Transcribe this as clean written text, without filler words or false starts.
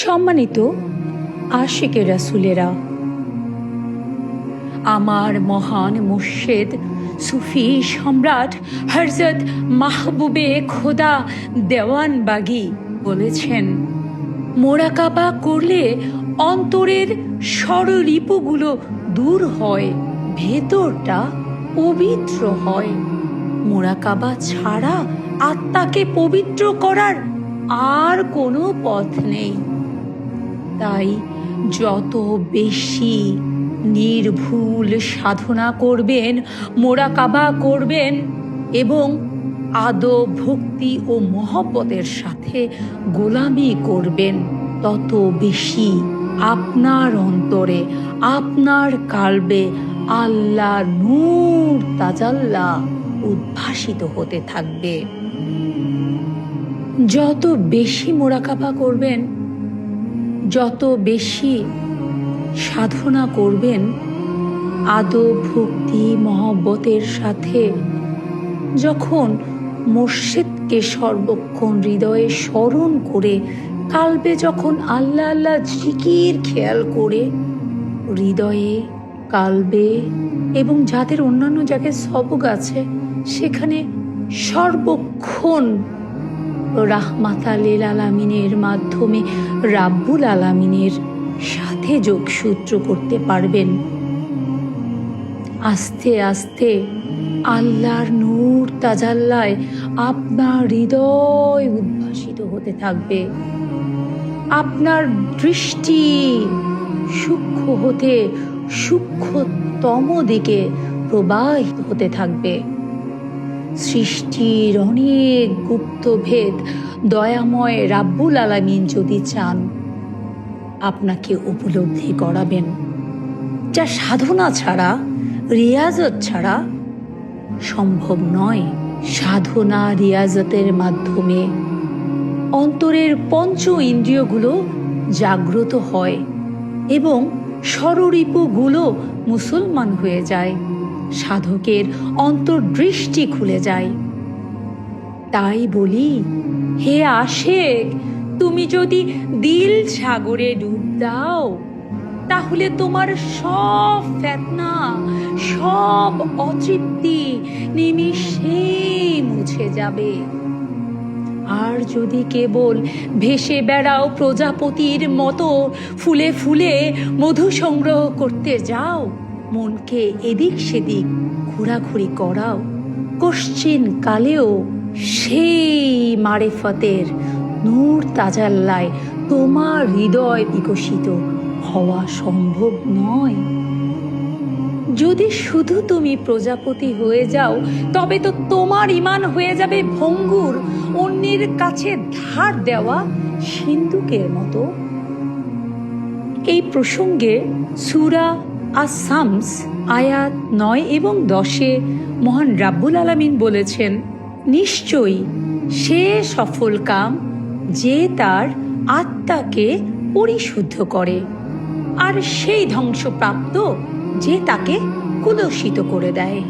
সম্মানিত আশিকে রাসূলেরা, আমার মহান মুর্শিদ সুফি সম্রাট হযরত মাহবুবে খোদা দেওয়ানবাগী বলেছেন, মোরাকাবা করলে অন্তরের ষড়রিপুগুলো দূর হয়, ভেতরটা পবিত্র হয়। মোরাকাবা ছাড়া আত্মাকে পবিত্র করার আর কোনো পথ নেই। তাই যত বেশি নির্ভুল সাধনা করবেন, মোরাকাবা করবেন এবং আদব, ভক্তি ও মহব্বতের সাথে গোলামি করবেন, তত বেশি আপনার অন্তরে, আপনার কালবে আল্লাহ নূর তাজাল্লা উদ্ভাসিত হতে থাকবে। যত বেশি মোরাকাবা করবেন, যত বেশি সাধনা করবেন আদব, ভক্তি, মহব্বতের সাথে, যখন মুর্শিদকে সর্বক্ষণ হৃদয়ে স্মরণ করে, কালবে যখন আল্লাহ আল্লাহ জিকির খেয়াল করে, হৃদয়ে, কালবে এবং যাদের অন্যান্য জায়গায় সবক আছে সেখানে সর্বক্ষণ রাহমাতাল লিল আলামিনের মাধ্যমে রাব্বুল আলামিনের সাথে যোগসূত্র করতে পারবেন। আস্তে আস্তে আল্লাহর নূর তাজাল্লায় আপনার হৃদয় উদ্ভাসিত হতে থাকবে। আপনার দৃষ্টি সূক্ষ্ম হতে সূক্ষ্মতম দিকে প্রবাহিত হতে থাকবে। সৃষ্টির অনেক গুপ্তভেদ দয়াময় রাব্বুল আলামিন যদি চান আপনাকে উপলব্ধি করাবেন, যা সাধনা ছাড়া, রিয়াজত ছাড়া সম্ভব নয়। সাধনা রিয়াজতের মাধ্যমে অন্তরের পঞ্চ ইন্দ্রিয়গুলো জাগ্রত হয় এবং ষড়রিপুগুলো মুসলমান হয়ে যায়, সাধকের অন্তর্দৃষ্টি খুলে যায়। তাই বলি, হে আশেক, তুমি যদি দিল সাগরে ডুব দাও, তাহলে তোমার সব ফেতনা, সব অতৃপ্তি নিমিষেই মুছে যাবে। আর যদি কেবল ভেসে বেড়াও প্রজাপতির মতো, ফুলে ফুলে মধু সংগ্রহ করতে যাও, মনকে এদিক সেদিক ঘোরাঘুরি করাও, কশ্চিন কালেও সেই মারেফতের নূর তাজাল্লায় তোমার হৃদয় বিকশিত হওয়া সম্ভব নয়। যদি শুধু তুমি প্রজাপতি হয়ে যাও, তবে তো তোমার ঈমান হয়ে যাবে ভঙ্গুর, অন্যের কাছে ধার দেওয়া সিন্দুকের মতো। এই প্রসঙ্গে সূরা আস-শামস আয়াত 9 এবং 10-এ মহান রাব্বুল আলামিন বলেছেন, নিশ্চয়ই সে সফল কাম যে তার আত্মাকে পরিশুদ্ধ করে, আর সেই ধ্বংসপ্রাপ্ত যে তাকে কুলসিত করে দেয়।